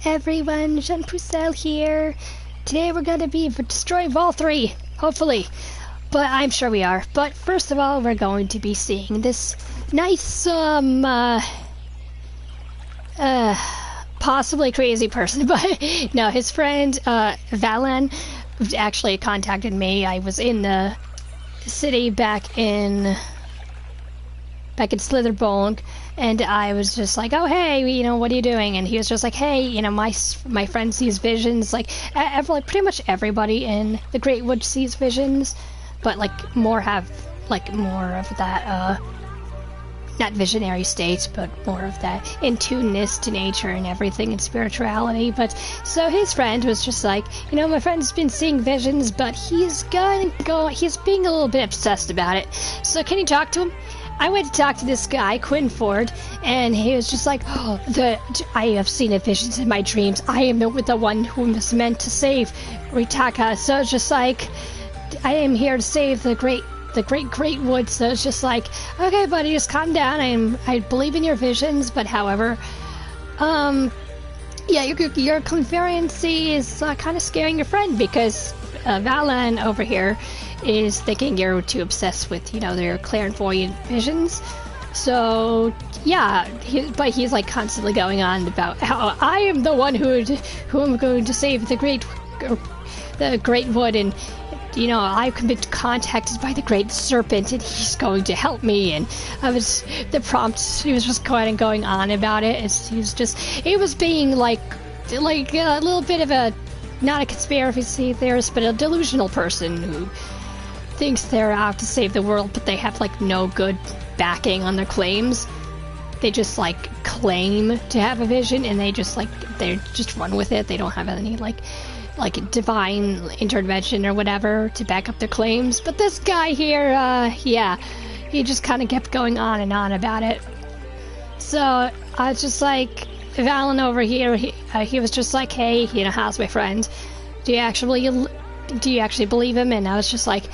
everyone, Jean Pucelle here. Today we're going to be destroying Vol 3, hopefully. But I'm sure we are. But first of all, we're going to be seeing this nice, possibly crazy person. But no, his friend, Valen, actually contacted me. I was in the city back in Slitherbone, and I was just like, oh hey, you know, what are you doing? And he was just like, hey, you know, my friend sees visions. Like pretty much everybody in the Great Wood sees visions, but like more of that not visionary state, but more of that in tuneness to nature and everything and spirituality. But so his friend was just like, you know, my friend's been seeing visions, but he's being a little bit obsessed about it. So can you talk to him? I went to talk to this guy, Quinn Ford, and he was just like, oh, I have seen visions in my dreams. I am the one who was meant to save Ritaka. So it's just like, I am here to save the great wood. So it's just like, okay, buddy, just calm down. I believe in your visions, but however, yeah, your clairvoyance is kind of scaring your friend, because Valen over here is thinking you're too obsessed with, you know, their clairvoyant visions. So yeah, but he's like constantly going on about how I am the one who am going to save the great wood, and you know, I've been contacted by the Great Serpent, and he's going to help me. And he was just going on about it. He was being like a little bit of a, not a conspiracy theorist, but a delusional person who thinks they're out to save the world, but they have like no good backing on their claims. They just like claim to have a vision, and they just run with it. They don't have any like divine intervention or whatever to back up their claims. But this guy here, yeah, he just kind of kept going on and on about it. So I was just like, Valen over here, he was just like, hey, you know, how's my friend? Do you actually believe him? And I was just like,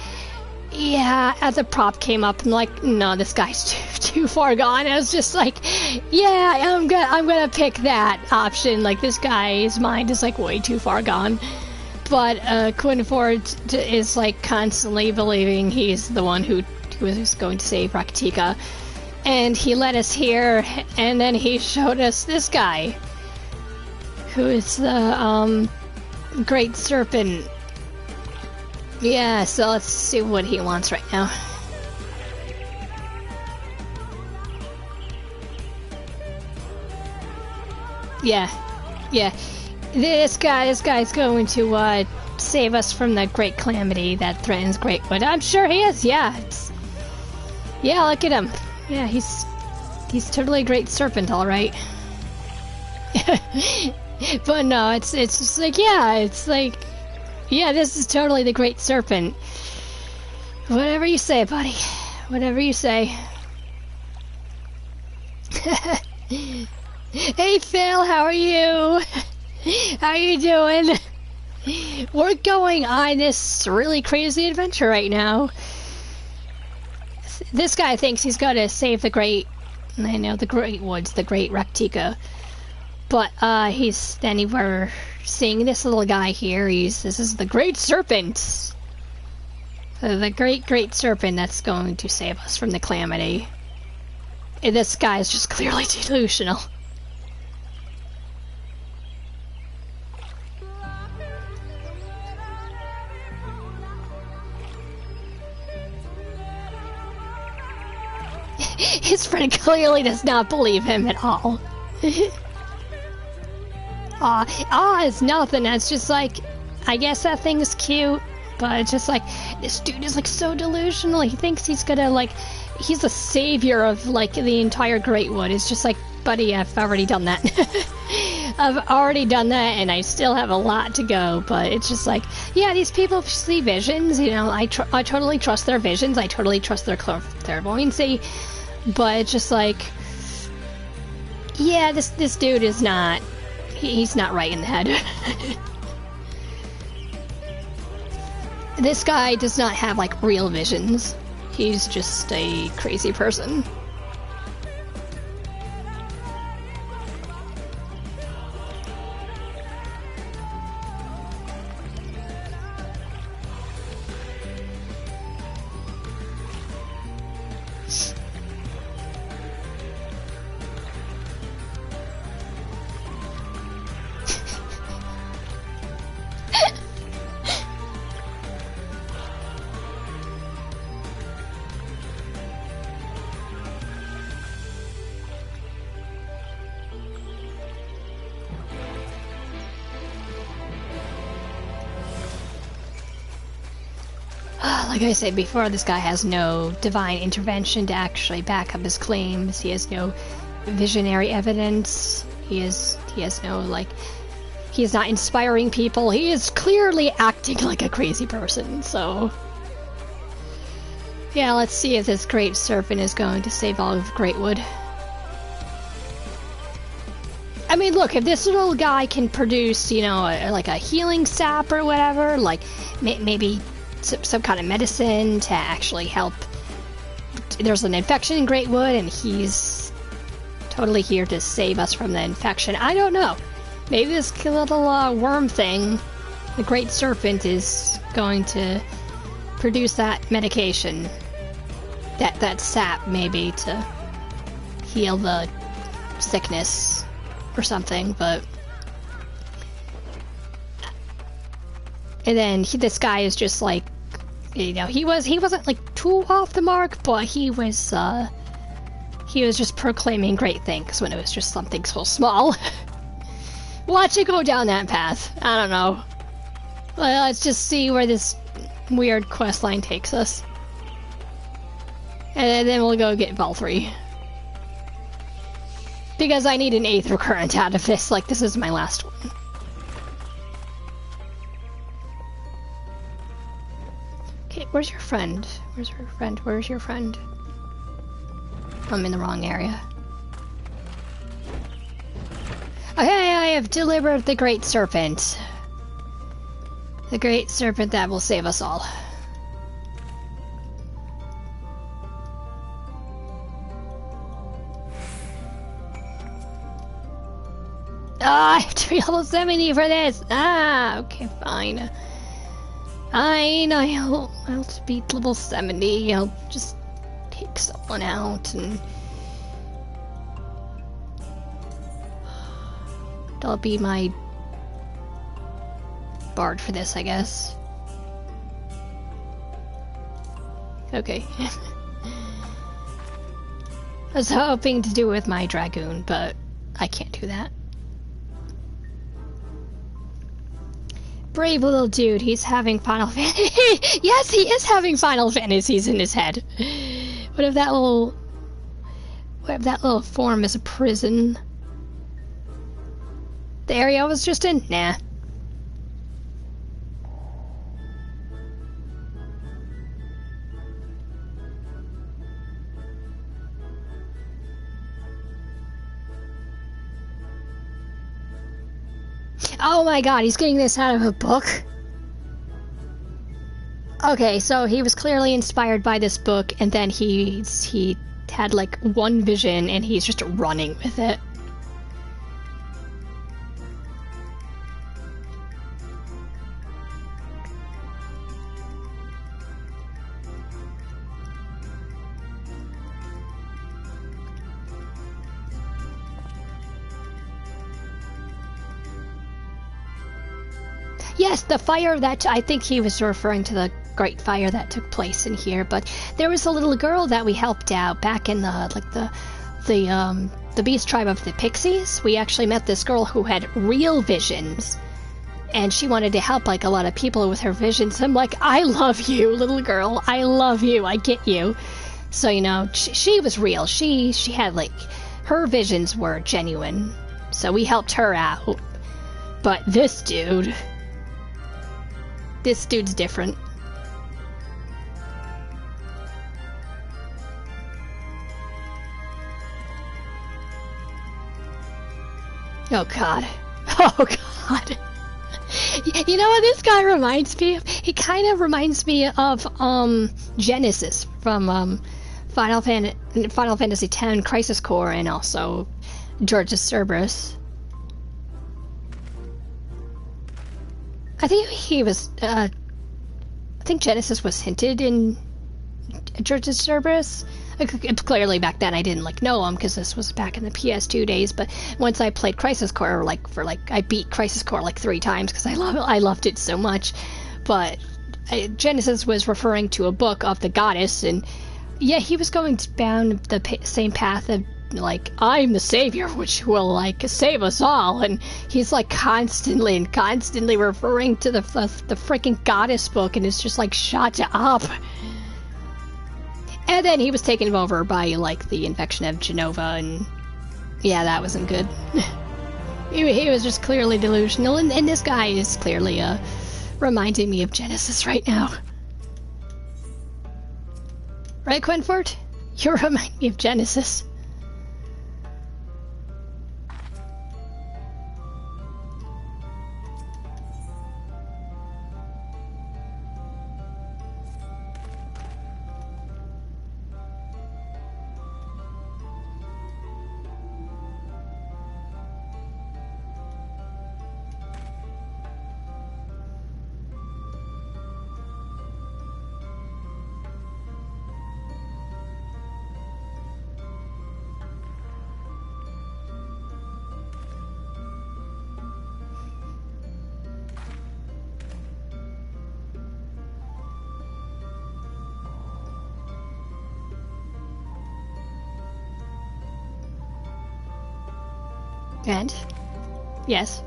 yeah, as a prop came up, I'm like, no, this guy's too far gone. I was just like, yeah, I'm gonna pick that option. Like, this guy's mind is like way too far gone. But Quinn Ford is like constantly believing he's the one who is going to save Raktika. And he led us here, and then he showed us this guy, who is the Great Serpent. Yeah, so let's see what he wants right now. Yeah. This guy's going to save us from the great calamity that threatens Greatwood. I'm sure he is. Yeah. Yeah, look at him. Yeah, he's totally a Great Serpent, all right. But no, it's just like, yeah, it's like, yeah, this is totally the Great Serpent. Whatever you say, buddy. Whatever you say. Hey, Phil, how are you? How are you doing? We're going on this really crazy adventure right now. This guy thinks he's going to save the Great Woods, the Great Raktika. But we're seeing this little guy here. This is the Great Serpent. The Great Serpent that's going to save us from the calamity. And this guy is just clearly delusional. His friend clearly does not believe him at all. It's nothing. It's just like, I guess that thing is cute, but it's just like, this dude is like so delusional. He thinks he's gonna he's the savior of like the entire Great Wood. It's just like, buddy, I've already done that. I've already done that, and I still have a lot to go. But it's just like, yeah, these people see visions. You know, I totally trust their visions. I totally trust their clairvoyancy. But it's just like, yeah, this dude is not. He's not right in the head. This guy does not have like real visions. He's just a crazy person. like I said before, this guy has no divine intervention to actually back up his claims. He has no visionary evidence. He has no, like, he is not inspiring people. He is clearly acting like a crazy person, so... Yeah, let's see if this Great Serpent is going to save all of Greatwood. I mean, look, if this little guy can produce, you know, like a healing sap or whatever, like, maybe some kind of medicine to actually help. There's an infection in Greatwood, and he's totally here to save us from the infection. I don't know. Maybe this little worm thing, the Great Serpent, is going to produce that medication, that sap, maybe, to heal the sickness or something, but... And then this guy is just like, you know, he wasn't like too off the mark, but he was just proclaiming great things when it was just something so small. Watch it go down that path. I don't know. Well, let's just see where this weird quest line takes us. And then we'll go get Valkyrie. Because I need an Aether Current out of this, like this is my last one. Okay, where's your friend? Where's your friend? Where's your friend? I'm in the wrong area. Okay, I have delivered the Great Serpent. The Great Serpent that will save us all. Ah, I have to be level 70 for this! Ah, okay, fine. Fine, I'll beat level 70. I'll just take someone out and... That'll be my bard for this, I guess. Okay. I was hoping to do it with my dragoon, but I can't do that. Brave little dude, he's having Final Fantasy. Yes, he is having Final Fantasies in his head. What if that little form is a prison? The area I was just in? Nah. Oh my god, he's getting this out of a book? Okay, so he was clearly inspired by this book, and then he had like one vision, and he's just running with it. Yes, the fire that I think he was referring to, the great fire that took place in here, but there was a little girl that we helped out back in the beast tribe of the pixies. We actually met this girl who had real visions, and she wanted to help like a lot of people with her visions. I'm like, I love you, little girl. I love you. I get you. So, you know, she was real. She had like, her visions were genuine. So we helped her out. But this dude's different. Oh god. Oh god. You know what this guy reminds me of? He kind of reminds me of Genesis from Final Fantasy X Crisis Core, and also George Cerberus. I think he was, I think Genesis was hinted in George's Cerberus. Clearly back then I didn't like know him because this was back in the PS2 days, but once I played Crisis Core, I beat Crisis Core like 3 times because I loved it so much. But Genesis was referring to a book of the goddess, and yeah, he was going down the same path of like, I'm the savior, which will, like, save us all, and he's, like, constantly referring to the freaking goddess book, and it's just, like, shut up. And then he was taken over by, like, the infection of Genova, and yeah, that wasn't good. he was just clearly delusional, and this guy is clearly, reminding me of Genesis right now. Right, Quinford? You remind me of Genesis. And? Yes.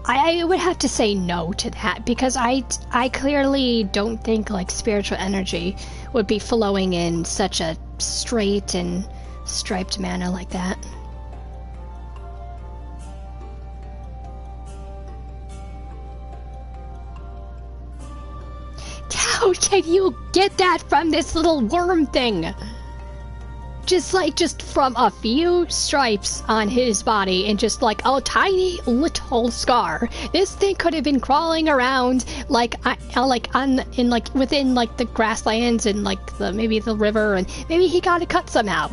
I would have to say no to that, because I clearly don't think, like, spiritual energy would be flowing in such a straight and striped manner like that. How can you get that from this little worm thing? Just from a few stripes on his body and just like a tiny little scar. This thing could have been crawling around within the grasslands and like maybe the river, and maybe he got a cut somehow.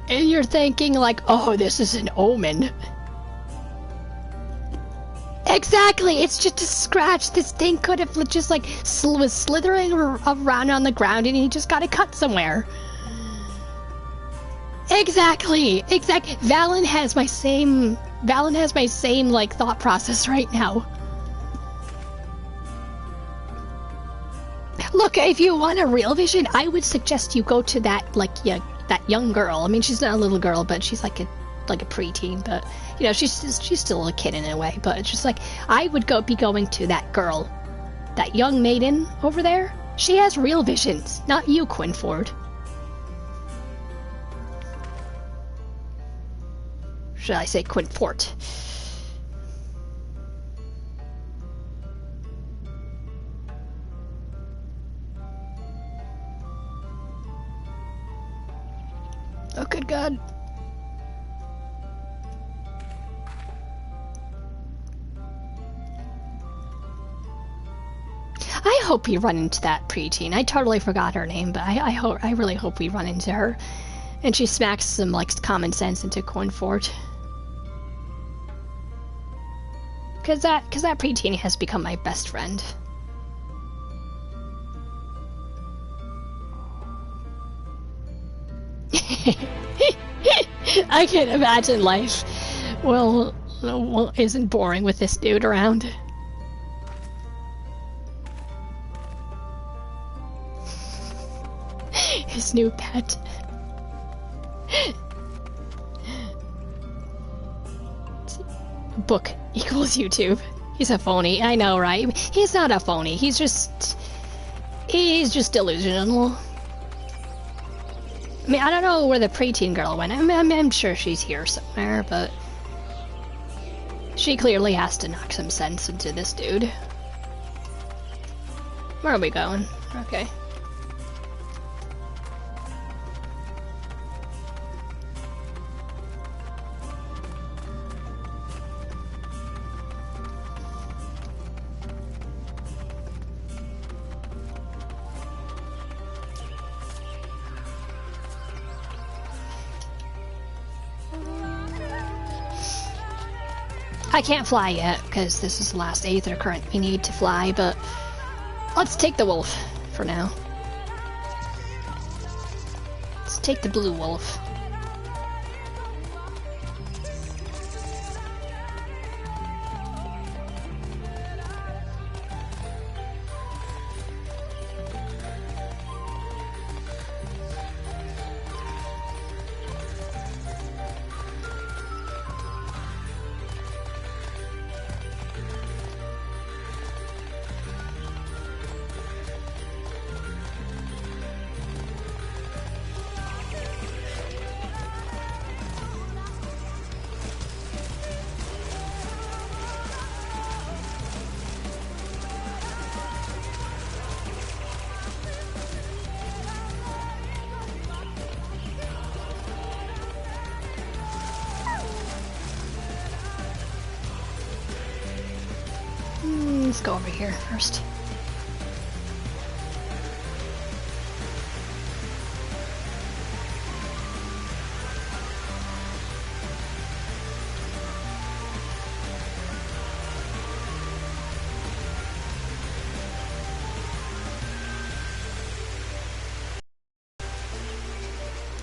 And you're thinking like, oh, this is an omen. Exactly, it's just a scratch. This thing could have just like was slithering around on the ground and he just got a cut somewhere. Exactly. Valen has my same like thought process right now. Look, if you want a real vision, I would suggest you go to that that young girl. I mean, she's not a little girl, but she's like a preteen, but you know, she's still a kid in a way, but it's just like I would be going to that girl, that young maiden over there. She has real visions, not you, Quinford. Should I say Quinfort? Oh, good God. I hope we run into that preteen. I totally forgot her name, but I really hope we run into her. And she smacks some, like, common sense into Quinfort. Cause that preteen has become my best friend. I can't imagine life isn't boring with this dude around. His new pet. Book equals YouTube. He's a phony. I know, right? He's not a phony. He's just delusional. I mean, I don't know where the preteen girl went. I'm sure she's here somewhere, but she clearly has to knock some sense into this dude. Where are we going? Okay. I can't fly yet, because this is the last Aether current we need to fly, but let's take the wolf for now. Let's take the blue wolf. go over here first.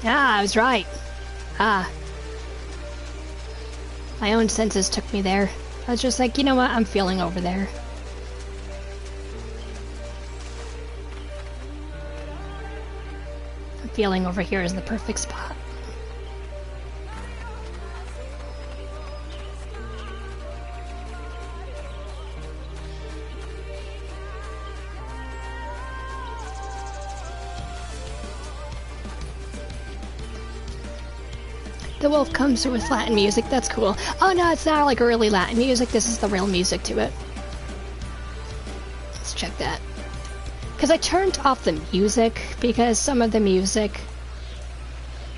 Ah, I was right. Ah. My own senses took me there. I was just like, you know what, I'm feeling over there. I'm feeling over here is the perfect spot. The wolf comes with Latin music, that's cool. Oh no, it's not like really Latin music, this is the real music to it. Let's check that. Because I turned off the music, because some of the music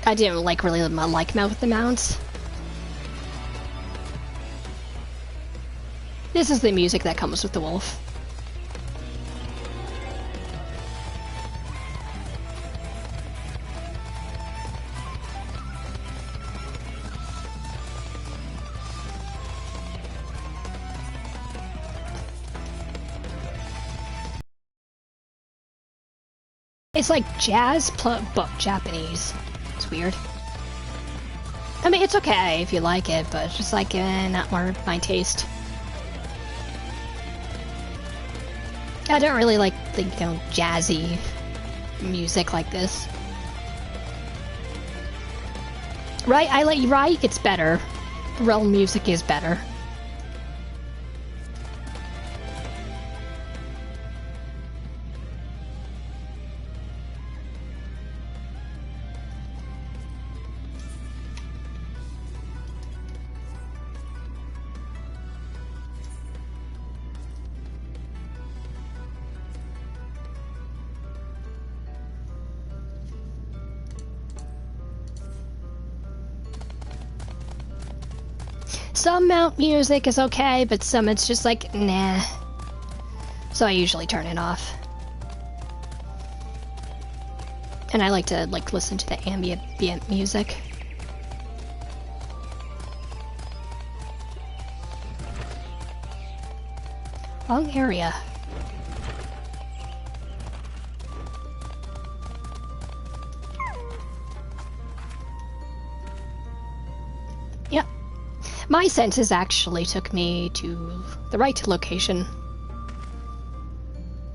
I didn't like really like mouth the mounts. This is the music that comes with the wolf. It's like jazz but Japanese. It's weird. I mean, it's okay if you like it, but it's just like not more my taste. I don't really like the, you know, jazzy music like this. Right? Right? It's better. Real music is better. Some mount music is okay, but some it's just like, nah. So I usually turn it off. And I like to listen to the ambient music. Wrong area. Yep. My senses actually took me to the right location.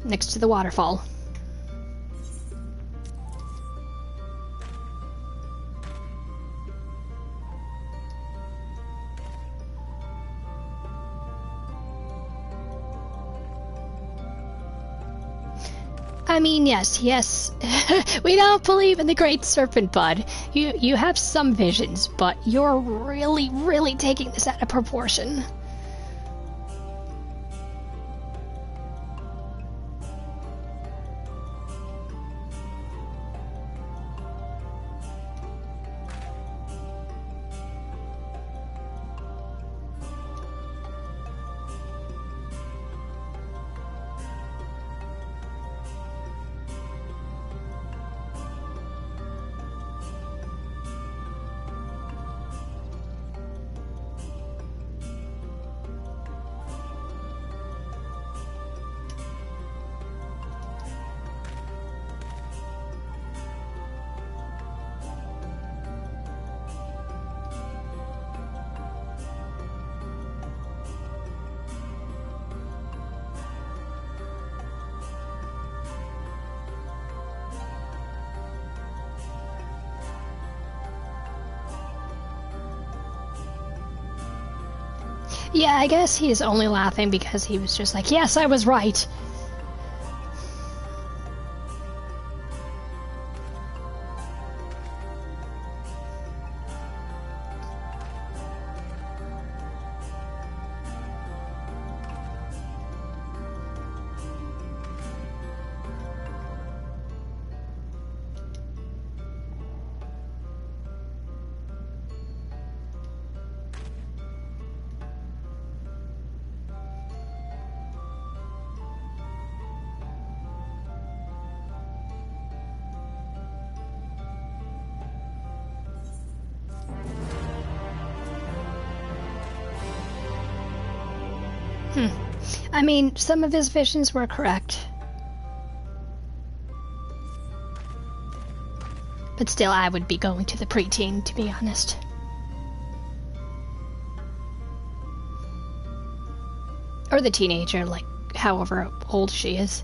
Next to the waterfall. I mean, yes. We don't believe in the Great Serpent Bud. You have some visions, but you're really taking this out of proportion. Yeah, I guess he's only laughing because he was just like, yes, I was right. I mean, some of his visions were correct. But still, I would be going to the preteen, to be honest. Or the teenager, like, however old she is.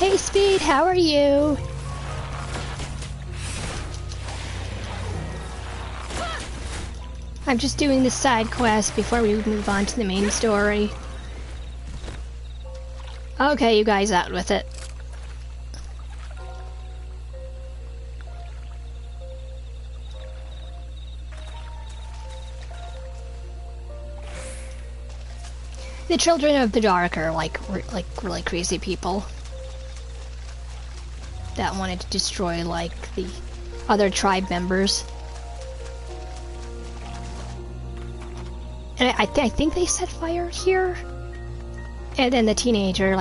Hey Speed, how are you? I'm just doing the side quest before we move on to the main story. Okay, you guys out with it. The Children of the Dark are like really crazy people that wanted to destroy like the other tribe members. And I think they set fire here. And then the teenager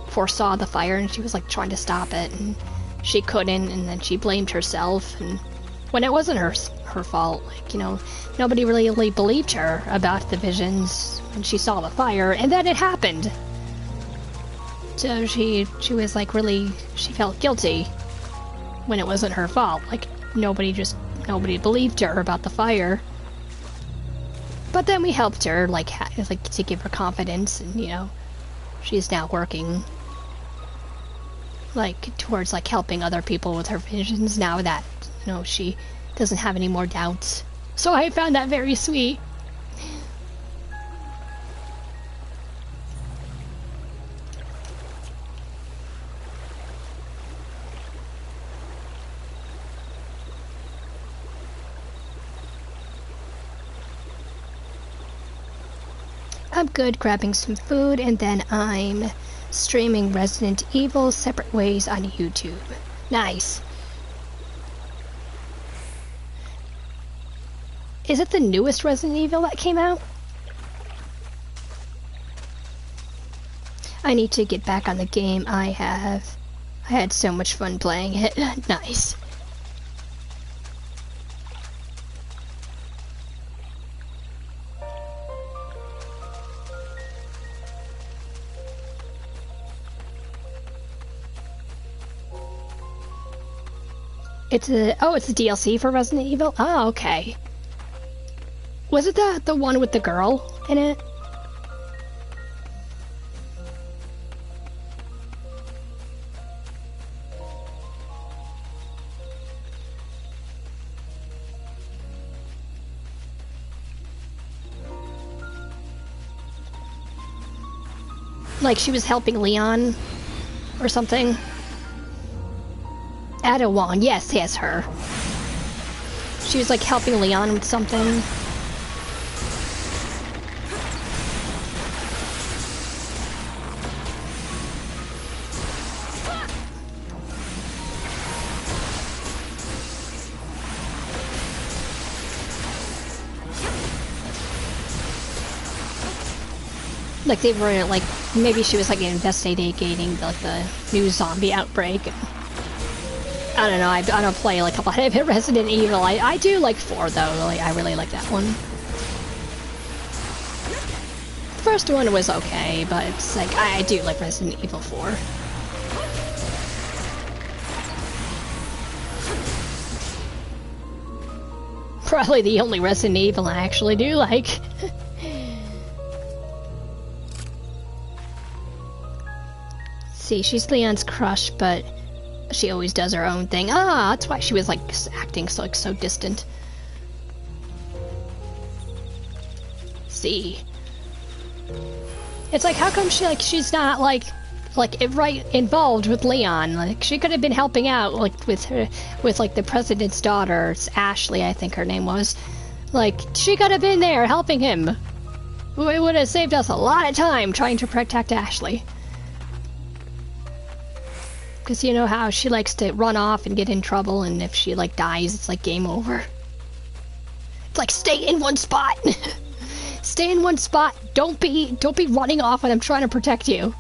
foresaw the fire, and she was like trying to stop it, and she couldn't, and then she blamed herself, and when it wasn't her fault. Like, you know, nobody really believed her about the visions when she saw the fire, and then it happened. So she was like she felt guilty when it wasn't her fault. Like, nobody believed her about the fire. But then we helped her, like to give her confidence, and, you know, she's now working like towards like helping other people with her visions now that, you know, she doesn't have any more doubts. So I found that very sweet. I'm good, grabbing some food, and then I'm streaming Resident Evil separate ways on YouTube. Nice. Is it the newest Resident Evil that came out? I need to get back on the game. I had so much fun playing it. Nice. It's a DLC for Resident Evil? Oh, okay. Was it the one with the girl in it? Like she was helping Leon or something? Adawan, yes, her. She was like helping Leon with something. Like they were like, maybe she was like investigating like the new zombie outbreak. I don't know, I don't play like a lot of Resident Evil. I do like 4 though, I really like that one. The first one was okay, but it's like, I do like Resident Evil 4. Probably the only Resident Evil I actually do like. See, she's Leon's crush, but she always does her own thing. Ah, that's why she was like acting so distant. See, it's like, how come she's not like right involved with Leon? Like she could have been helping out like with like the president's daughter. It's Ashley, I think her name was. Like she could have been there helping him. It would have saved us a lot of time trying to protect Ashley. Because you know how she likes to run off and get in trouble, and if she like dies, it's like game over. It's like, stay in one spot. Stay in one spot. Don't be running off when I'm trying to protect you.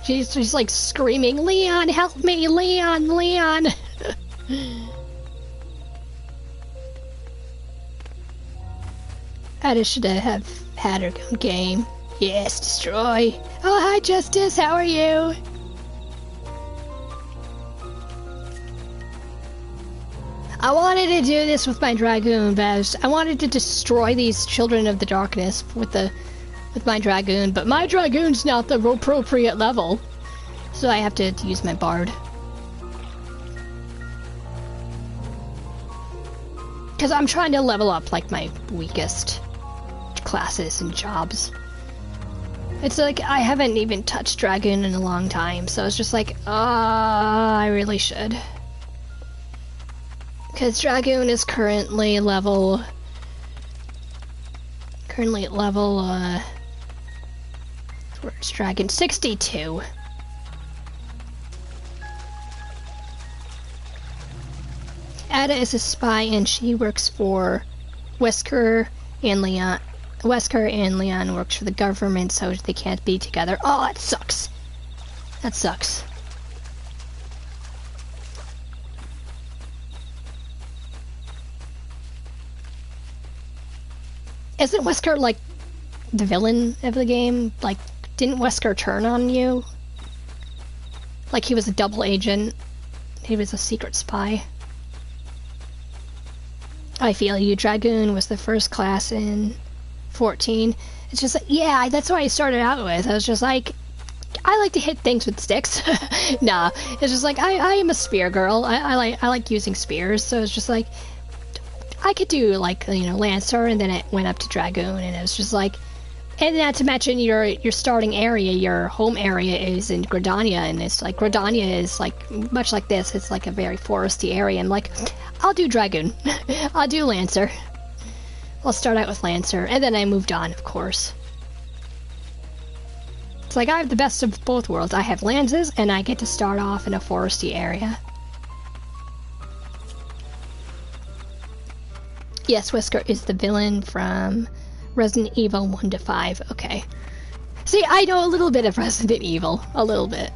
She's like screaming, Leon, help me, Leon, Leon. I just should have had her own game. Yes, destroy. Oh, hi, Justice. How are you? I wanted to do this with my Dragoon, but I wanted to destroy these children of the darkness with my Dragoon, but my Dragoon's not the appropriate level, so I have to use my Bard. Because I'm trying to level up like my weakest classes and jobs. It's like I haven't even touched Dragoon in a long time, so it's just like, I really should. Because Dragoon is currently at level, where's Dragon? 62. Ada is a spy and she works for Wesker and Leon. Wesker and Leon works for the government, so they can't be together. Oh, that sucks. That sucks. Isn't Wesker, like, the villain of the game? Like, didn't Wesker turn on you? Like he was a double agent. He was a secret spy. I feel you. Dragoon was the first class in 14. It's just like, yeah, that's what I started out with. I was just like, I like to hit things with sticks. Nah, it's just like, I am a spear girl. I like using spears, so it's just like, I could do, like, you know, Lancer, and then it went up to Dragoon, and it was just like, and not to mention your starting area, your home area is in Gridania, and it's like, Gridania is like, much like this, it's like a very foresty area. I'm like, I'll do Dragoon. I'll do Lancer. I'll start out with Lancer, and then I moved on, of course. It's like, I have the best of both worlds. I have lances, and I get to start off in a foresty area. Yes, Wesker is the villain from Resident Evil 1 to 5. Okay. See, I know a little bit of Resident Evil. A little bit.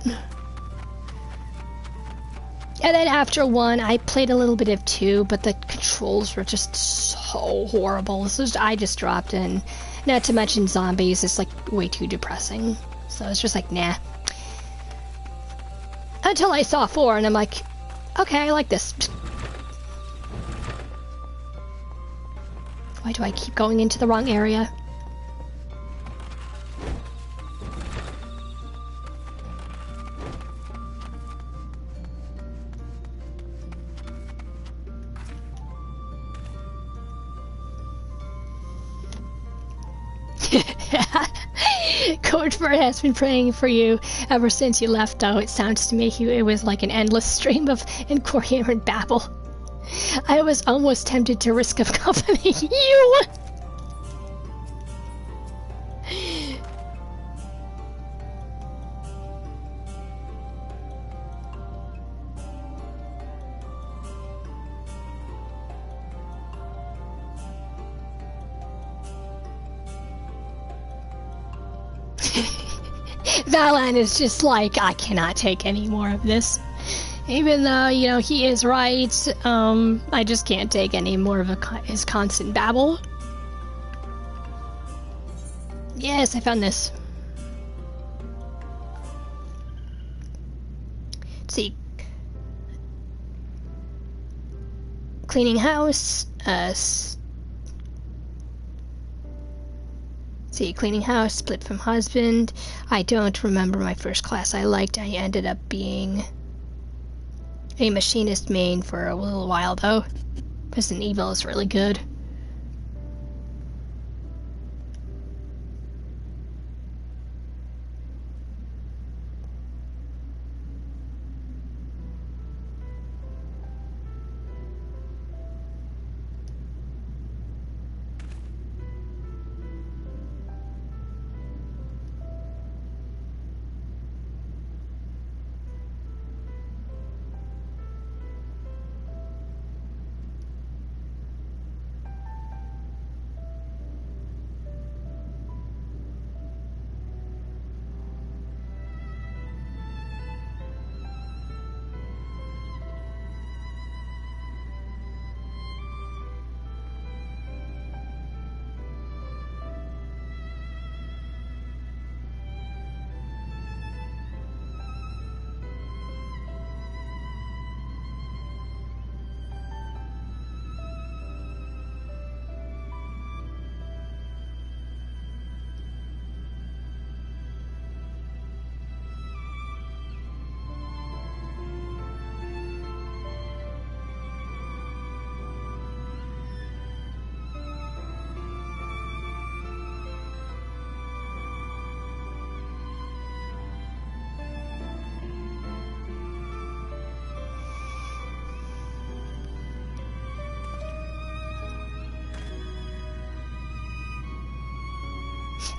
And then after 1, I played a little bit of 2, but the controls were just so horrible. So I just dropped in. Not to mention zombies. It's like way too depressing. So it's just like, nah. Until I saw 4, and I'm like, okay, I like this. Why do I keep going into the wrong area? Coachbird has been praying for you ever since you left, though. It sounds to me it was like an endless stream of incoherent babble. I was almost tempted to risk accompanying you! Valan is just like, I cannot take any more of this. Even though, you know, he is right, I just can't take any more of his constant babble. Yes, I found this. Let's see. Cleaning house, cleaning house, split from husband. I don't remember my first class I liked. I ended up being a machinist main for a little while, though. Resident Evil is really good.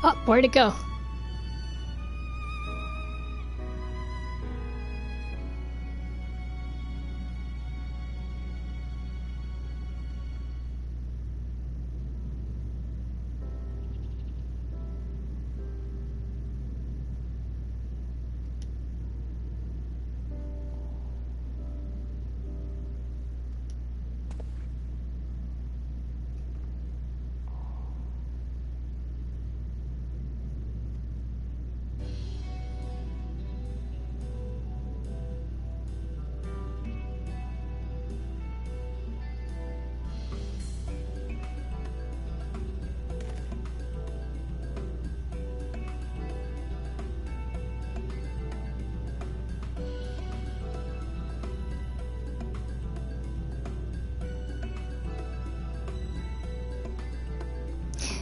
Oh, where'd it go?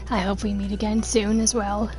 I hope we meet again soon as well.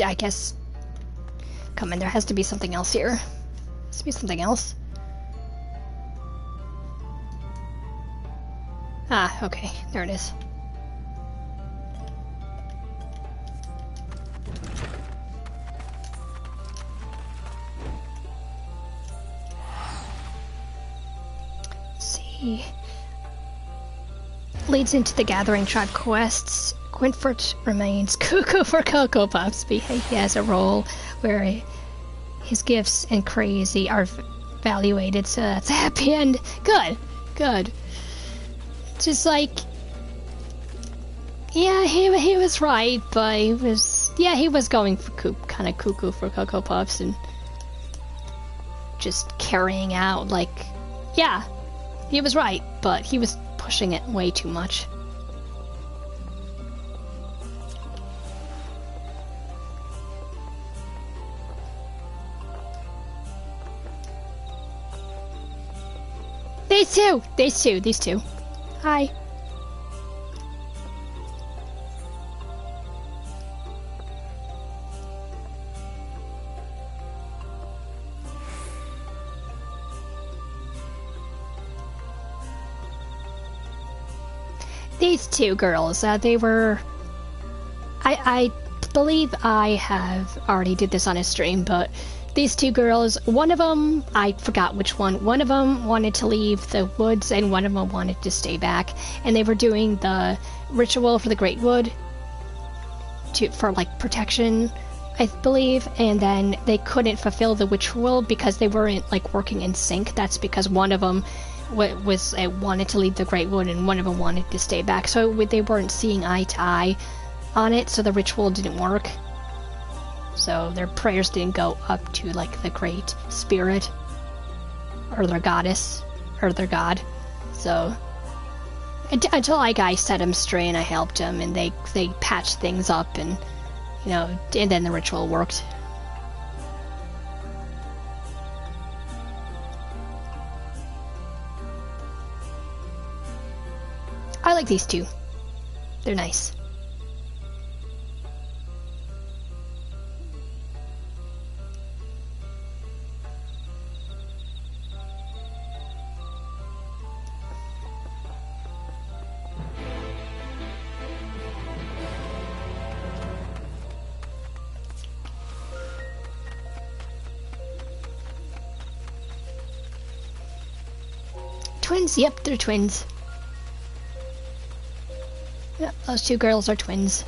I guess... Come on, there has to be something else here. Has to be something else. Ah, okay. There it is. Let's see. Leads into the Gathering Tribe quests. Quintfort remains cuckoo for Cocoa Puffs. He has a role where his gifts and crazy are evaluated, so that's a happy end. Good, good. Just like, yeah, he was right, but he was going for kind of cuckoo for Cocoa Puffs and just carrying out, like, yeah, he was right, but he was pushing it way too much. These two. Hi. These two girls, they were... I believe I have already did this on a stream, but these two girls, one of them, I forgot which one of them wanted to leave the woods and one of them wanted to stay back, and they were doing the ritual for the Great Wood for like protection, I believe, and then they couldn't fulfill the ritual because they weren't like working in sync. That's because one of them wanted to leave the Great Wood and one of them wanted to stay back, so they weren't seeing eye to eye on it, so the ritual didn't work. So their prayers didn't go up to like the Great Spirit or their goddess or their god. So until I set them straight and I helped them and they patched things up and and then the ritual worked. I like these two. They're nice. Twins? Yep, they're twins. Yep, those two girls are twins.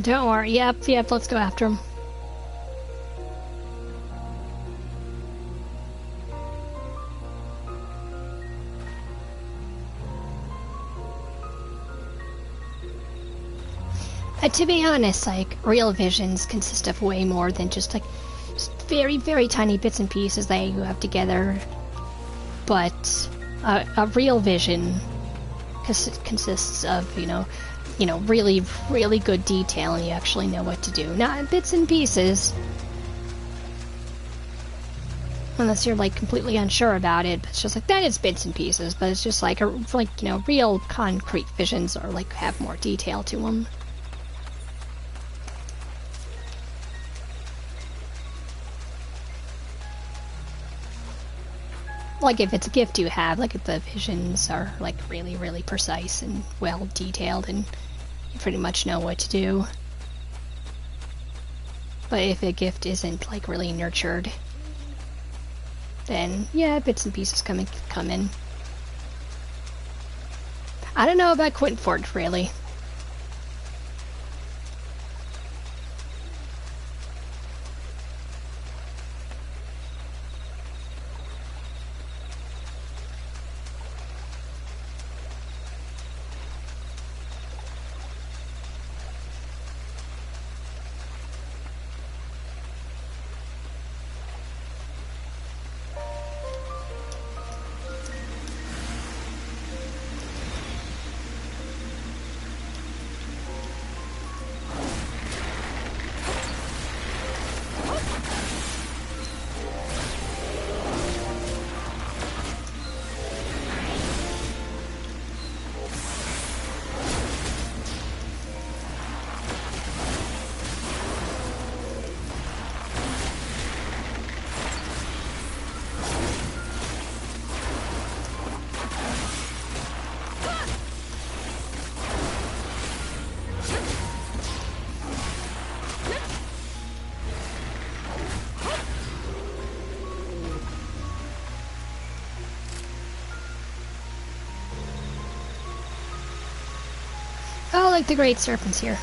Don't worry. Yep, let's go after him. To be honest, like, real visions consist of way more than just, like, just very, very tiny bits and pieces that you have together. But a real vision consists of, you know, really, really good detail, and you actually know what to do. Not bits and pieces. Unless you're, like, completely unsure about it, but it's just like, that is bits and pieces, but it's just like, real concrete visions are, like, have more detail to them. Like, if it's a gift you have, like, if the visions are, like, really, really precise and well detailed, and you pretty much know what to do. But if a gift isn't, like, really nurtured, then, yeah, bits and pieces come in. I don't know about Quintford, really. Oh, like the great serpents here.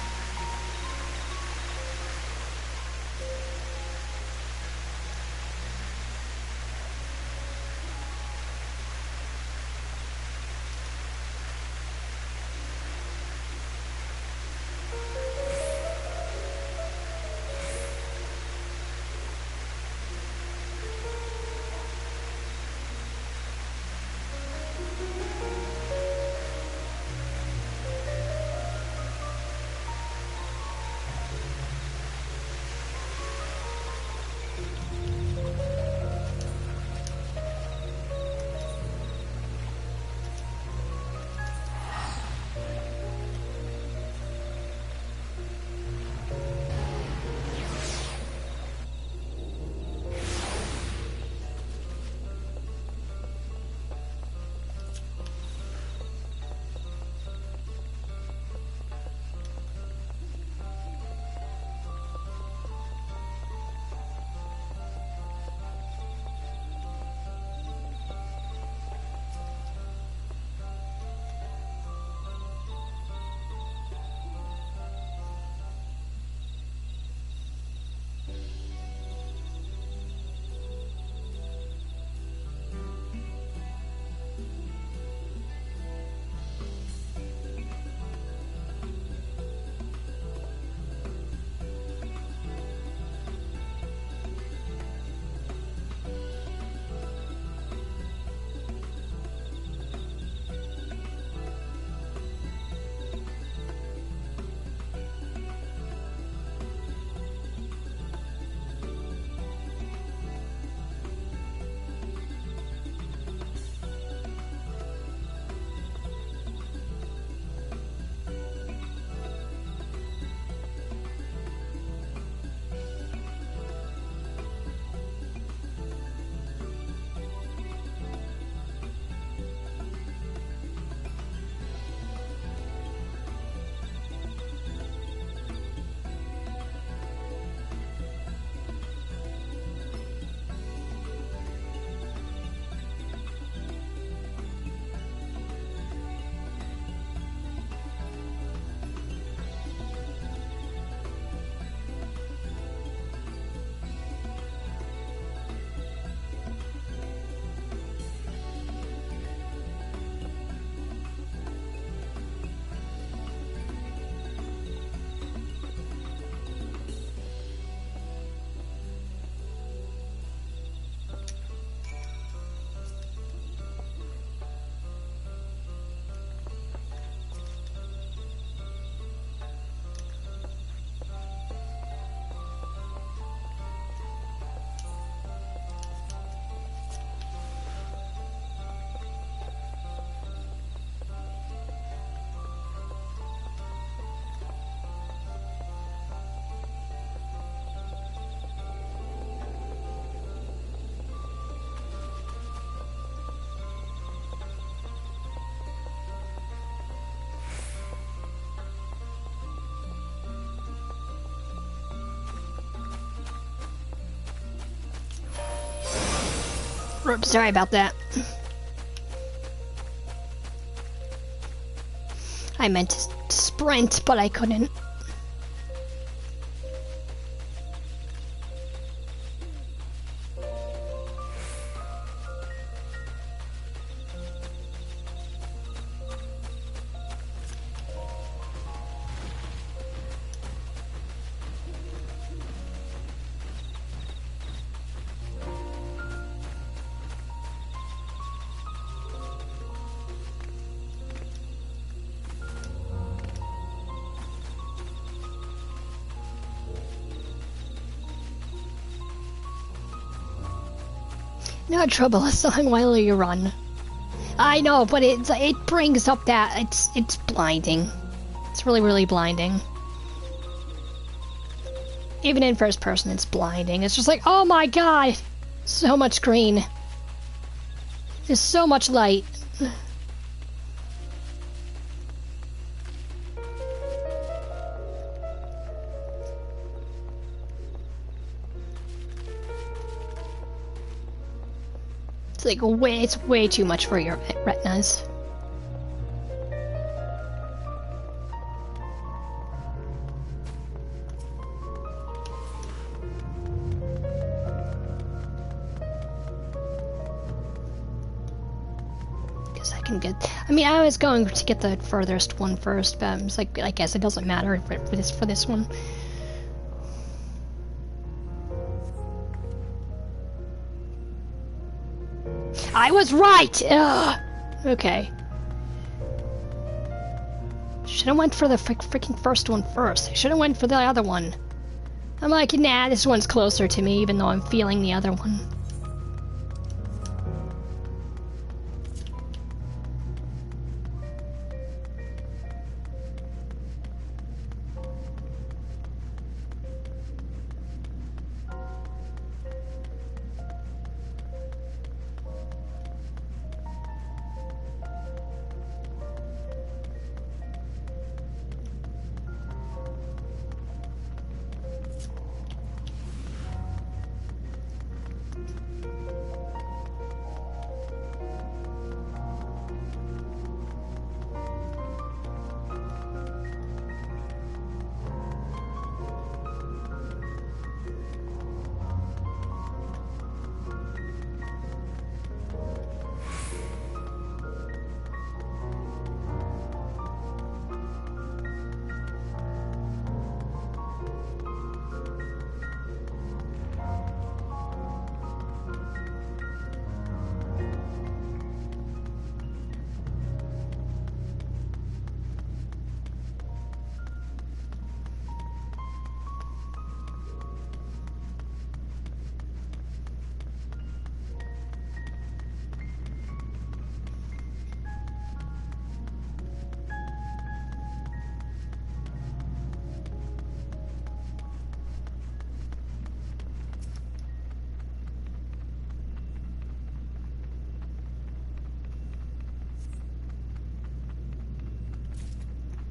Oops, sorry about that. I meant to sprint, but I couldn't. No trouble song while you run. I know, but it brings up that it's blinding. It's really blinding. Even in first person, it's blinding. It's just like, oh my god, so much green. There's so much light. It's way too much for your retinas. Guess I can get. I mean, I was going to get the furthest one first, but it's like I guess it doesn't matter for this one. I was right! Ugh. Okay. Should've went for the freaking first one first. I should've went for the other one. I'm like, nah, this one's closer to me, even though I'm feeling the other one.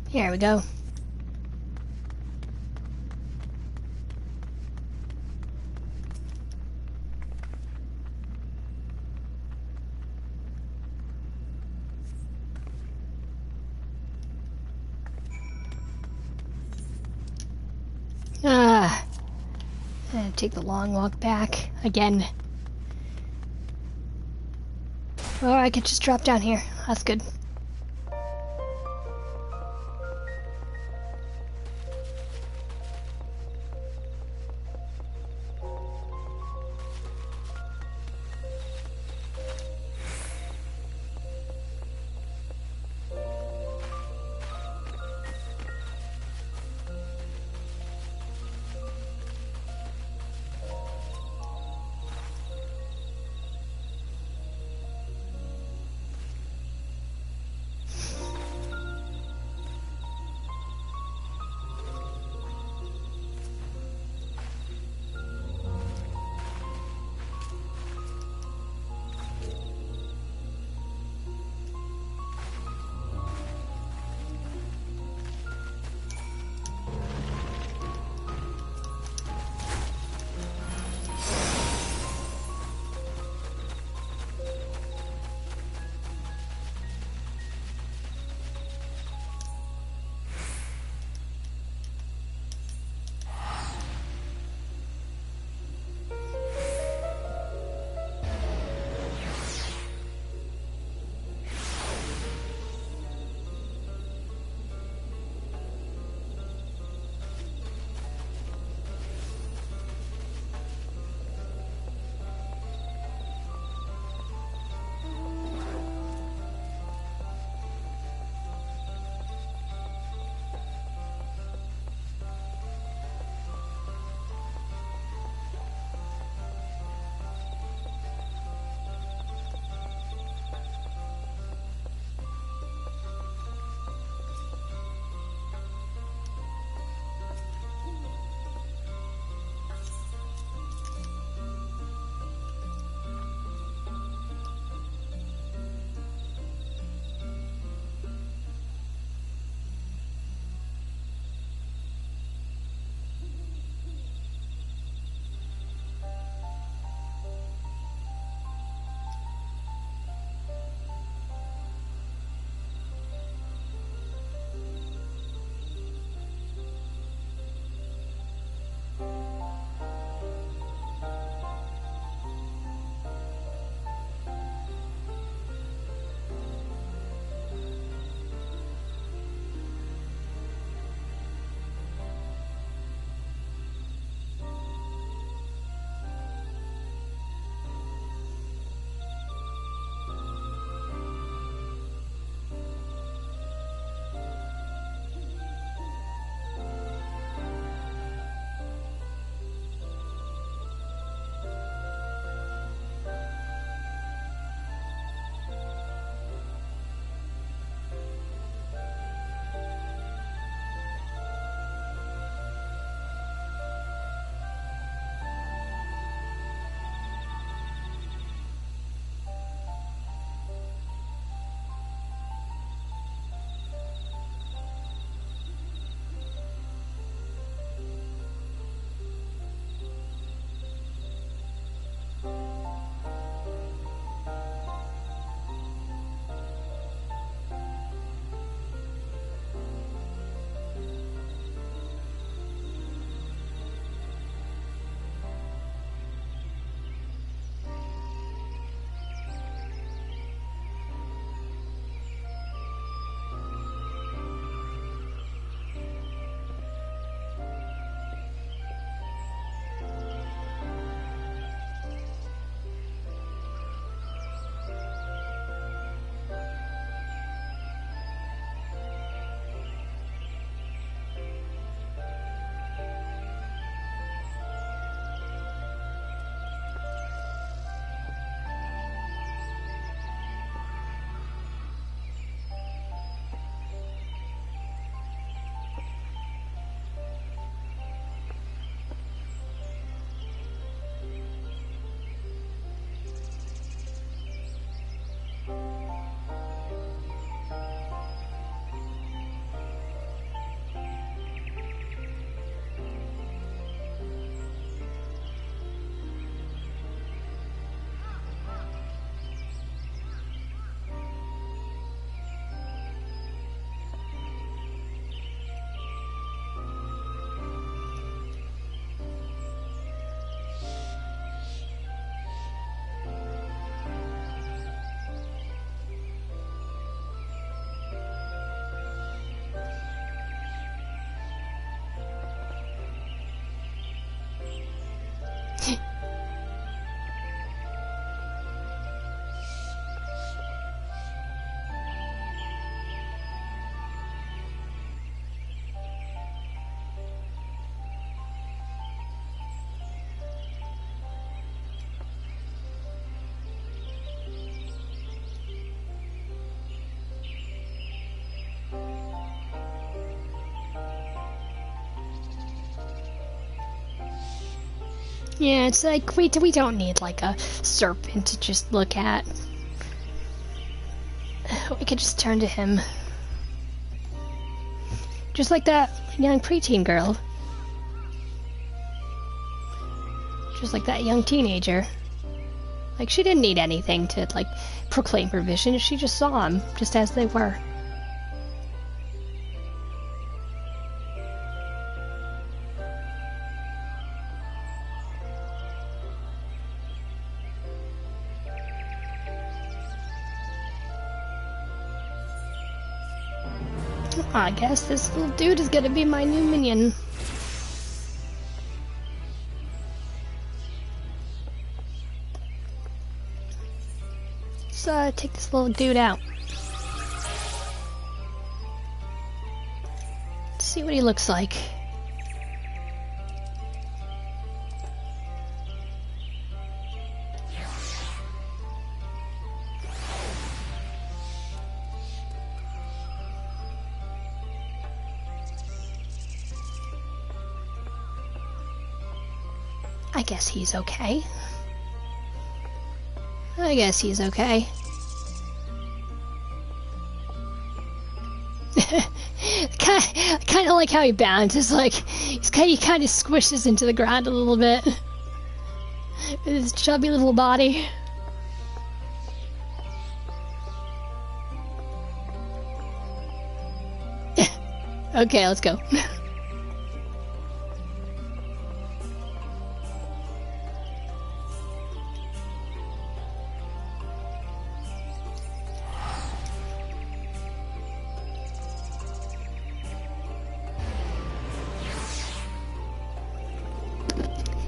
Here we go. Take the long walk back again. Or I could just drop down here. That's good. Yeah, it's like we don't need like a serpent to just look at. We could just turn to him. Just like that young preteen girl. Just like that young teenager. Like, she didn't need anything to, like, proclaim her vision. She just saw them, just as they were. I guess this little dude is gonna be my new minion. Let's take this little dude out. Let's see what he looks like. I guess he's okay. I guess he's okay. Kind of like how he bounces, like he kind of squishes into the ground a little bit with his chubby little body. Okay, let's go.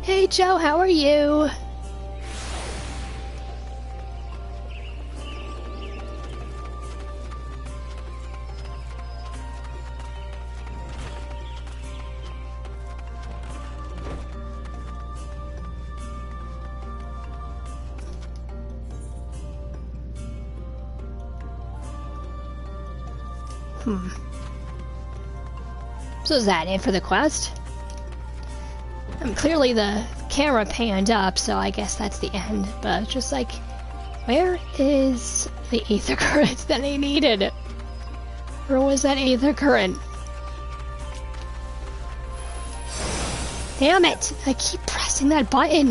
Hey Joe, how are you? So is that it for the quest? Clearly the camera panned up, so I guess that's the end. But just like, where is the ether current that I needed? Where was that ether current? Damn it! I keep pressing that button!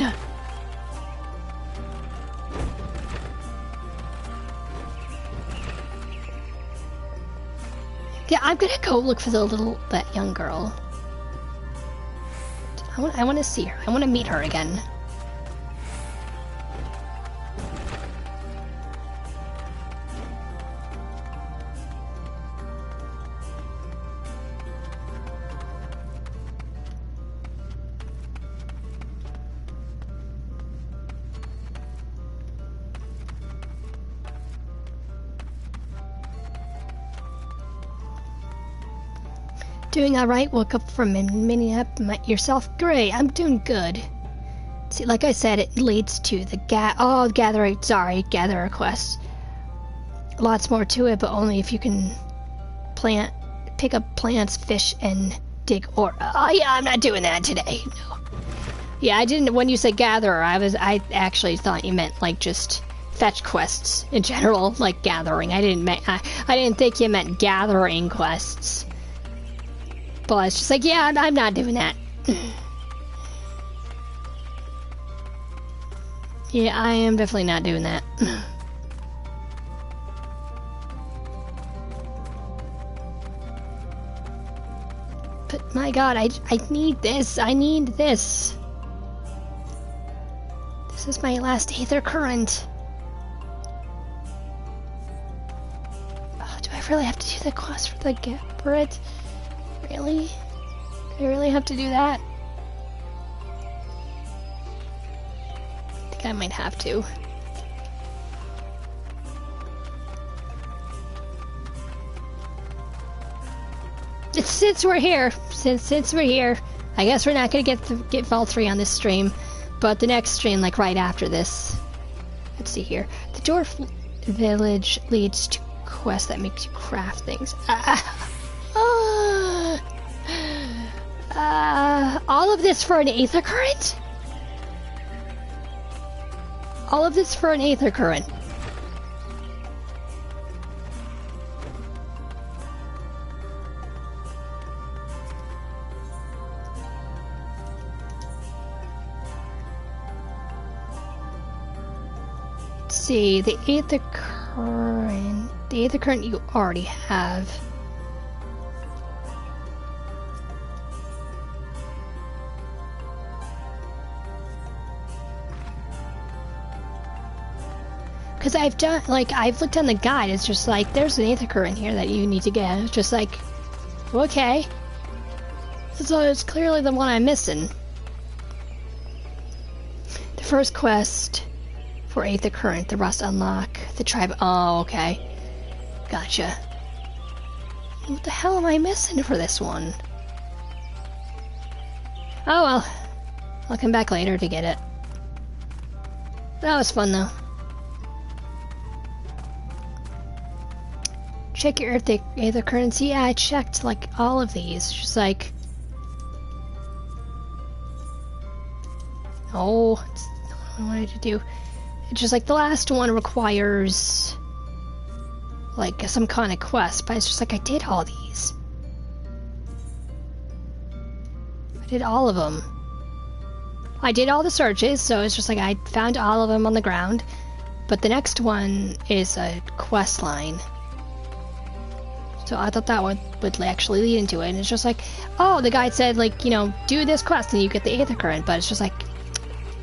Yeah, I'm gonna go look for that young girl. I want to see her. I want to meet her again. Doing alright, woke up from mini up yourself? Great, I'm doing good. See, like I said, it leads to the gatherer quest. Lots more to it, but only if you can pick up plants, fish, and dig ore. Oh yeah, I'm not doing that today. No. Yeah, I didn't, when you said gatherer, I actually thought you meant like just fetch quests in general, like gathering. I didn't think you meant gathering quests. But it's just like, yeah, I'm not doing that. Yeah, I am definitely not doing that. But my god, I need this. I need this. This is my last ether current. Oh, do I really have to do the quest for it? Really? Do I really have to do that? I think I might have to. Since we're here, I guess we're not gonna get all 3 on this stream, but the next stream, like right after this. Let's see here. The dwarf village leads to quests that makes you craft things. All of this for an ether current? All of this for an aether current. Let's see, the aether current you already have. Because I've looked on the guide, it's just like, there's an aether current here that you need to get. It's just like, okay. So it's clearly the one I'm missing. The first quest for aether current, the rust unlock, the tribe. Oh, okay. Gotcha. What the hell am I missing for this one? Oh well. I'll come back later to get it. That was fun though. Check your aether currency. Yeah, I checked like all of these. Just like, oh, it's not what I wanted to do. It's just like the last one requires like some kind of quest, but it's just like I did all these. I did all of them. I did all the searches, so it's just like I found all of them on the ground. But the next one is a quest line. So I thought that would actually lead into it, and it's just like, oh, the guide said, like, you know, do this quest and you get the aether current, but it's just like,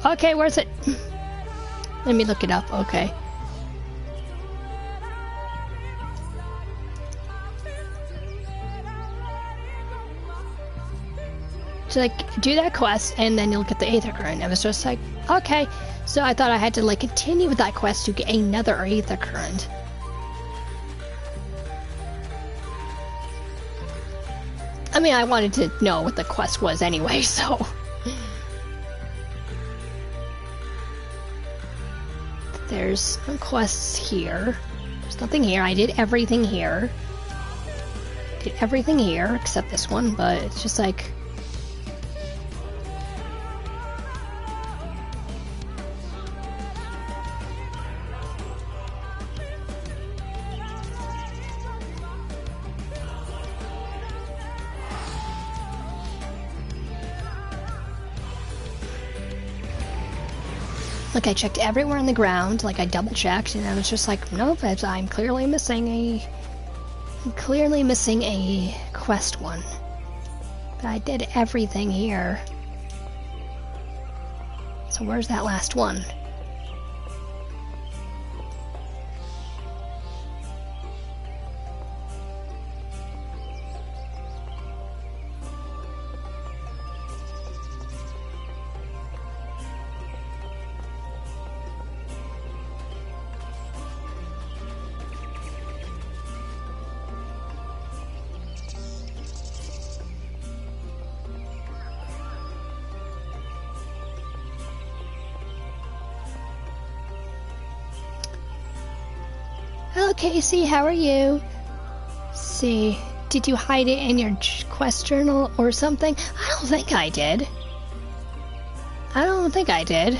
okay, where's it? Let me look it up, okay. So, like, do that quest, and then you'll get the aether current. I was just like, okay. So I thought I had to, like, continue with that quest to get another aether current. I mean, I wanted to know what the quest was anyway, so... There's no quests here. There's nothing here. I did everything here. Did everything here, except this one, but it's just like... Like, I checked everywhere on the ground, like, I double-checked, and I was just like, nope, I'm clearly missing a quest one. But I did everything here. So where's that last one? Hello, Casey, how are you? See, did you hide it in your quest journal or something? I don't think I did. I don't think I did.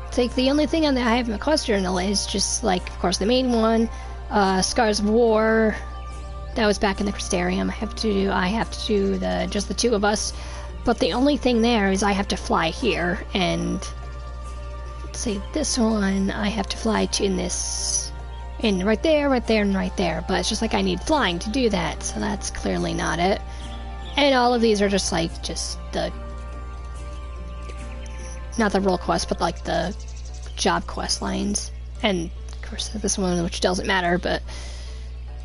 It's like the only thing on that I have in my quest journal is just like, of course, the main one, Scars of War. That was back in the Crystarium. I have to do just the two of us. But the only thing there is I have to fly here, and say this one I have to fly to in right there, and right there, but it's just like I need flying to do that, so that's clearly not it. And all of these are just like the not the role quest, but like the job quest lines, and of course this one, which doesn't matter, but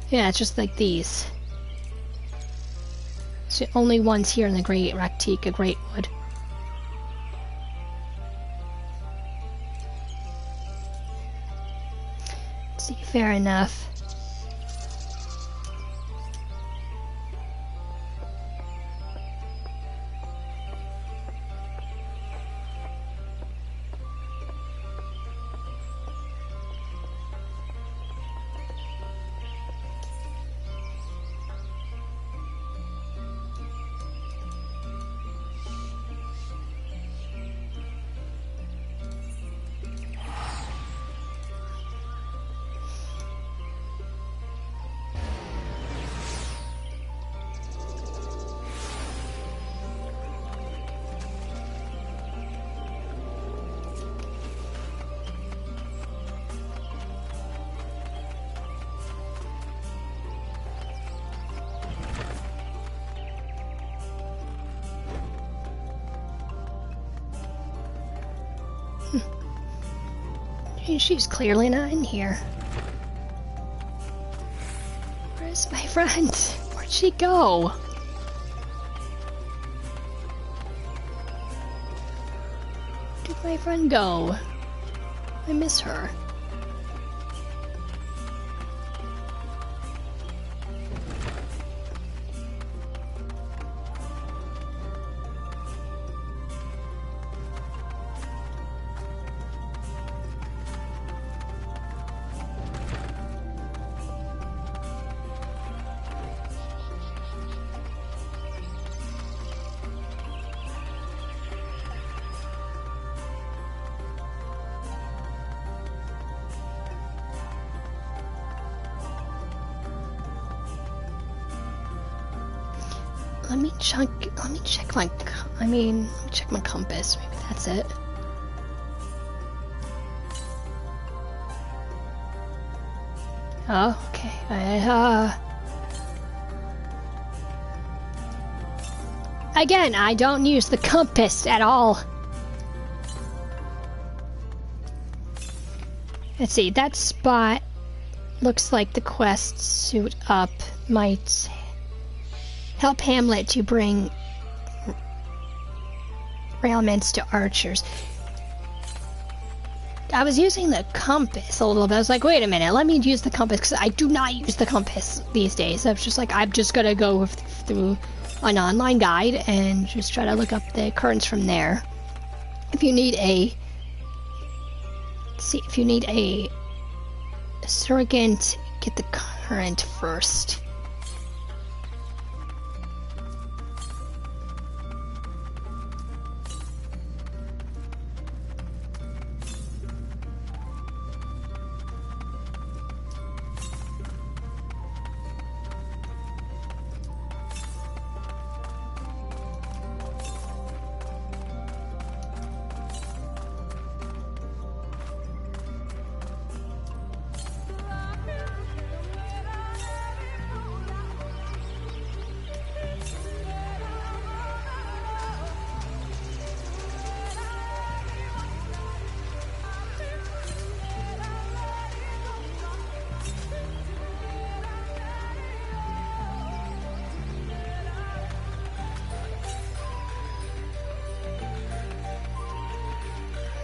yeah, it's just like these. It's the only ones here in the Great Raktika Greatwood. See, fair enough. She's clearly not in here. Where's my friend? Where'd she go? Where did my friend go? I miss her. Let me check my compass. Maybe that's it. Oh, okay. Again, I don't use the compass at all. Let's see, that spot looks like the quest suit up might help Hamlet to bring railments to archers. I was using the compass a little bit. I was like, wait a minute, let me use the compass, because I do not use the compass these days. I was just like, I'm just gonna go through an online guide and just try to look up the currents from there. If you need a surrogate, get the current first.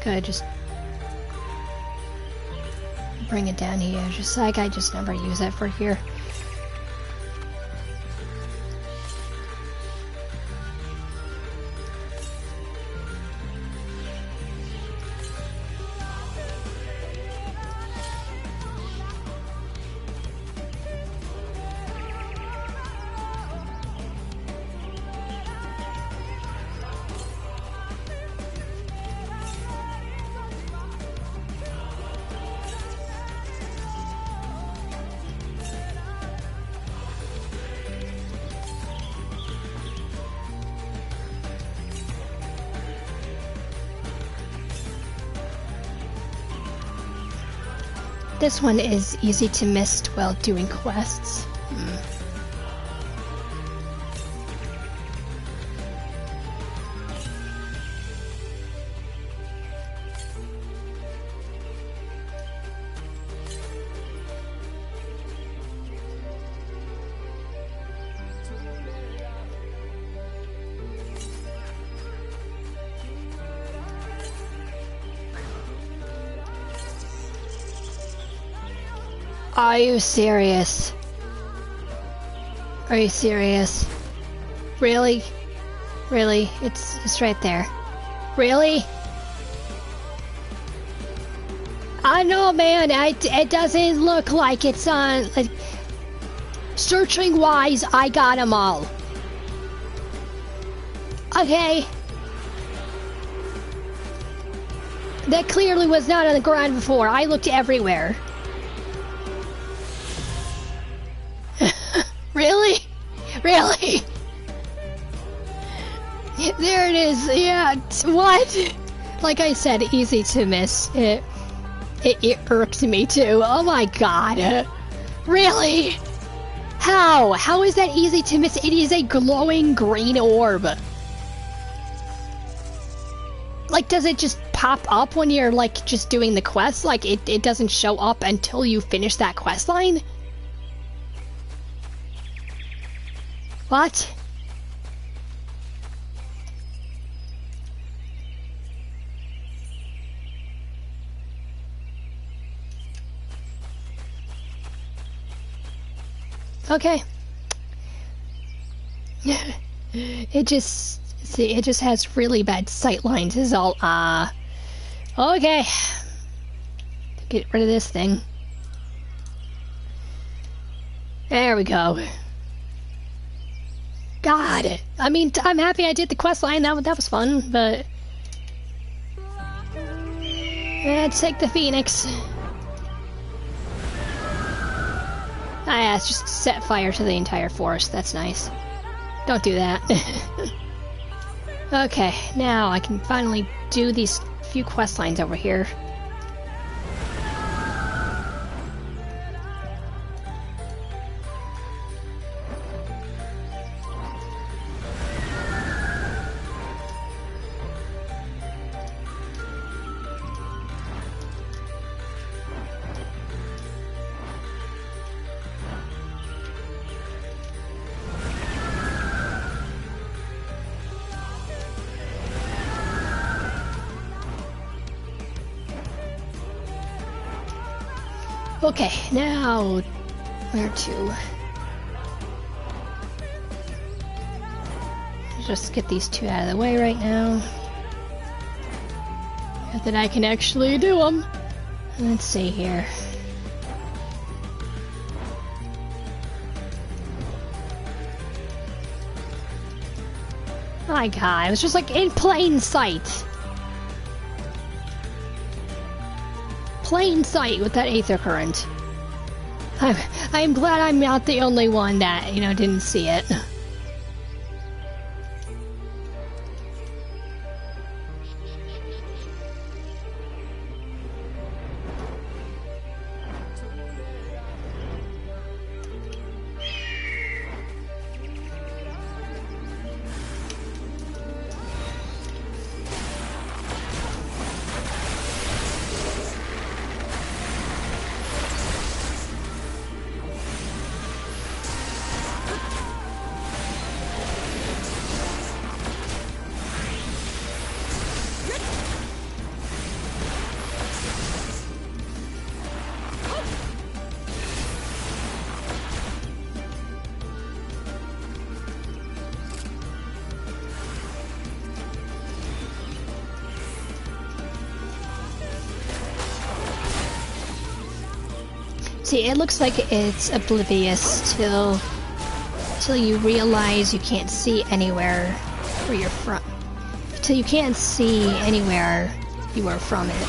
Gotta just bring it down here, just like I just never use it for here. This one is easy to miss while doing quests. Are you serious? Are you serious? Really? Really? It's right there. Really? I know, man. It doesn't look like it's on. Like, searching wise, I got them all. Okay. That clearly was not on the ground before. I looked everywhere. Really? Really? There it is. Yeah. What? Like I said, easy to miss. It irks me too. Oh my god. Really? How? How is that easy to miss? It is a glowing green orb. Like, does it just pop up when you're like just doing the quest? Like it doesn't show up until you finish that quest line? What? Okay. It just has really bad sight lines is all. Okay. Get rid of this thing. There we go. God. I mean, I'm happy I did the quest line. That was fun, but let's take the Phoenix. Ah, yeah, it's just set fire to the entire forest. That's nice. Don't do that. Okay, now I can finally do these few quest lines over here. Okay, now where to? Just get these two out of the way right now. And then I can actually do them. Let's see here. My God, it was just like in plain sight. Plain sight with that aether current. I'm glad I'm not the only one that, you know, didn't see it. See, it looks like it's oblivious till you realize you can't see anywhere where you're from. Till you can't see anywhere you are from it.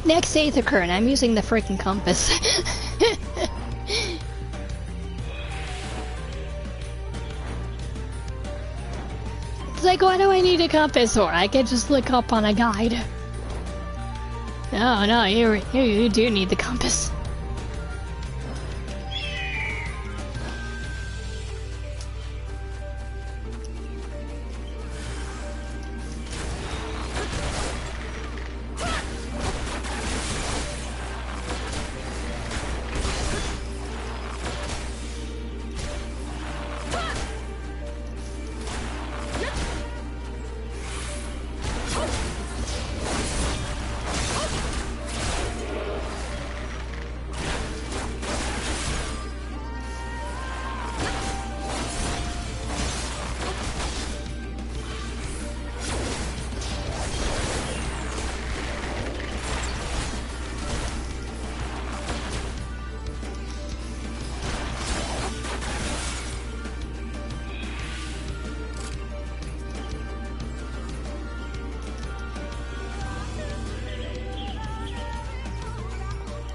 Next 8th current, I'm using the freaking compass. It's like, what do I need a compass for? I can just look up on a guide. No, you do need the compass.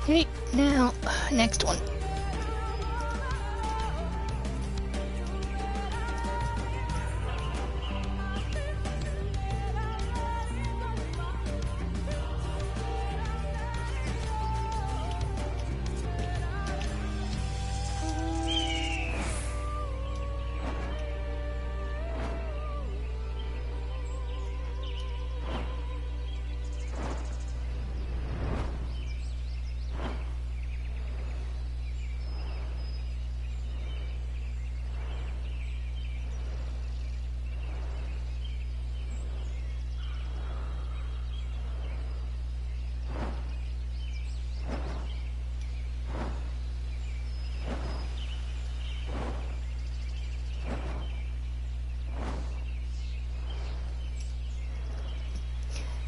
Okay, now, next one.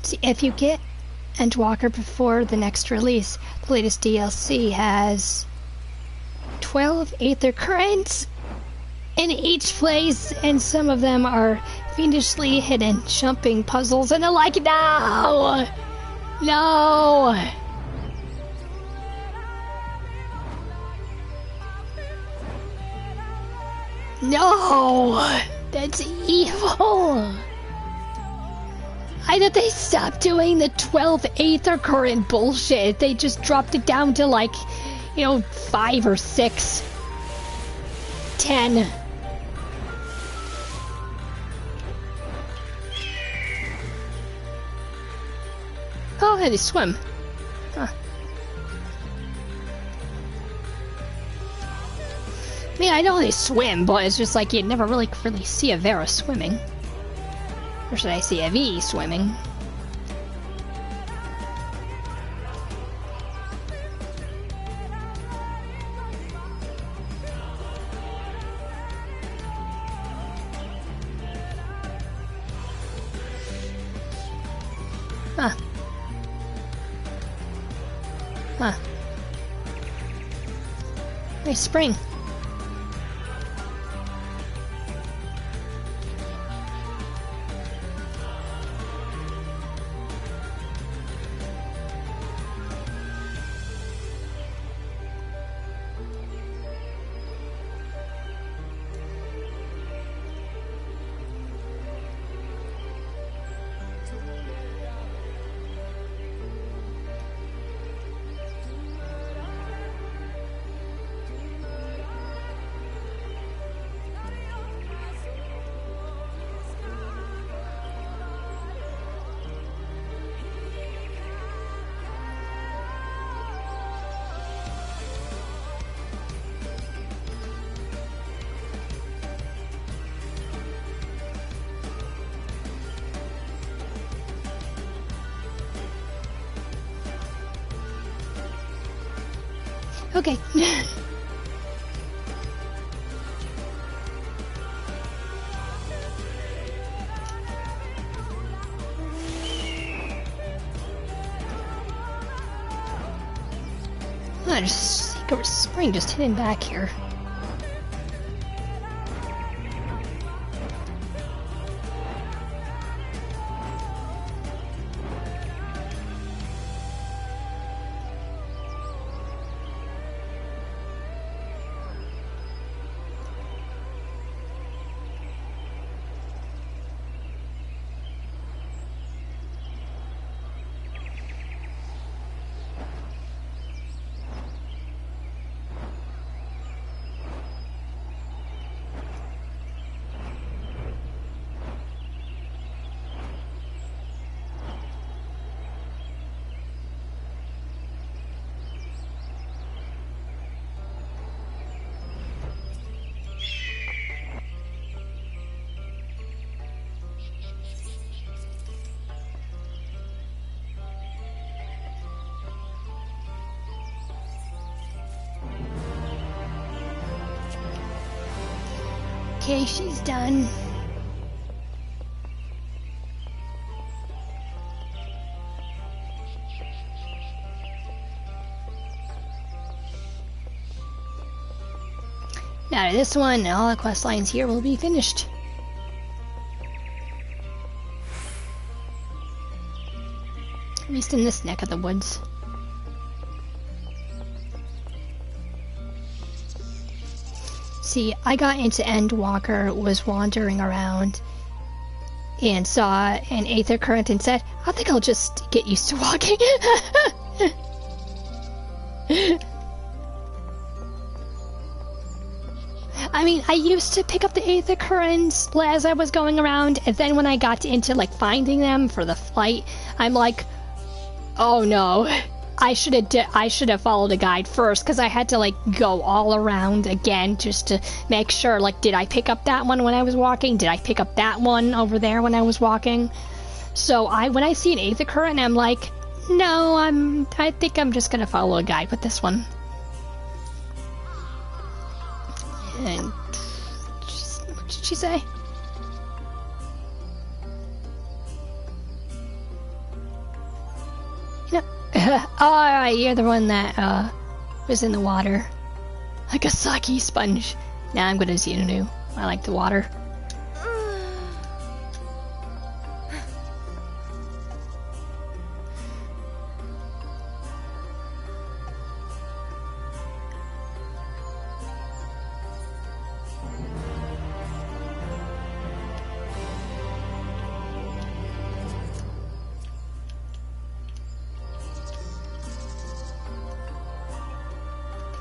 See, if you get Endwalker before the next release, the latest DLC has 12 Aether Currents in each place, and some of them are fiendishly hidden jumping puzzles, and I'm like, no! No! No! That's evil! I thought they stopped doing the 12 Aether Current bullshit. They just dropped it down to like, 5 or 6. 10. Oh, hey, they swim. Huh. I mean, I know they swim, but it's just like you never really see a Vera swimming. Or should I say a V swimming? Huh. Huh. Nice spring. Okay. There's secret spring just hidden back here. Okay, she's done. Now this one, all the quest lines here will be finished. At least in this neck of the woods. See, I got into Endwalker, was wandering around, and saw an Aether Current and said, I think I'll just get used to walking. I mean, I used to pick up the Aether Currents as I was going around, and then when I got into, like, finding them for the flight, I'm like, oh no. I should have followed a guide first, because I had to, like, go all around again just to make sure, like, did I pick up that one when I was walking? Did I pick up that one over there when I was walking? So when I see an Aether Current, I'm like, no, I think I'm just gonna follow a guide with this one. And what did she say? Alright, you're the one that was in the water. Like a sake sponge. Now I'm gonna see new. I like the water.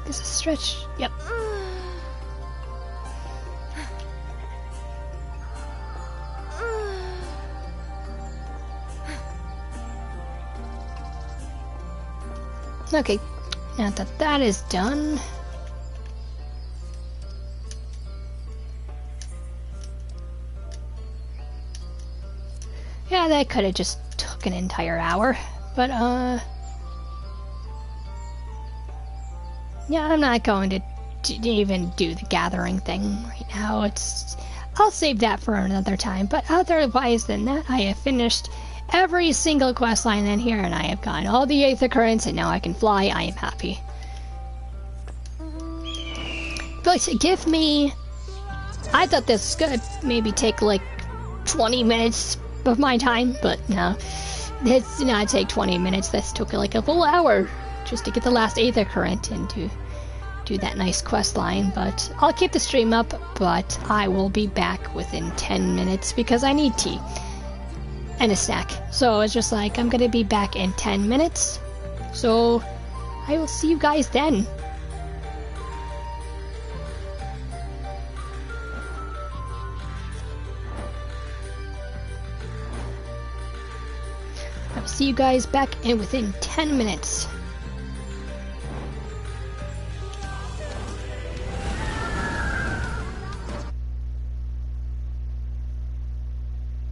Is a stretch? Yep. Okay, now that that is done, yeah, that could have just took an entire hour, but yeah, I'm not going to even do the gathering thing right now. I'll save that for another time, but otherwise than that, I have finished every single quest line in here, and I have gotten all the Aether Currents, and now I can fly. I am happy. But give me... I thought this was gonna maybe take like 20 minutes of my time, but no. This did not take 20 minutes. This took like a full hour just to get the last Aether Current and to do that nice quest line. But I'll keep the stream up, but I will be back within 10 minutes because I need tea and a snack. So it's just like, I'm gonna be back in 10 minutes. So I will see you guys then. I'll see you guys back in within 10 minutes.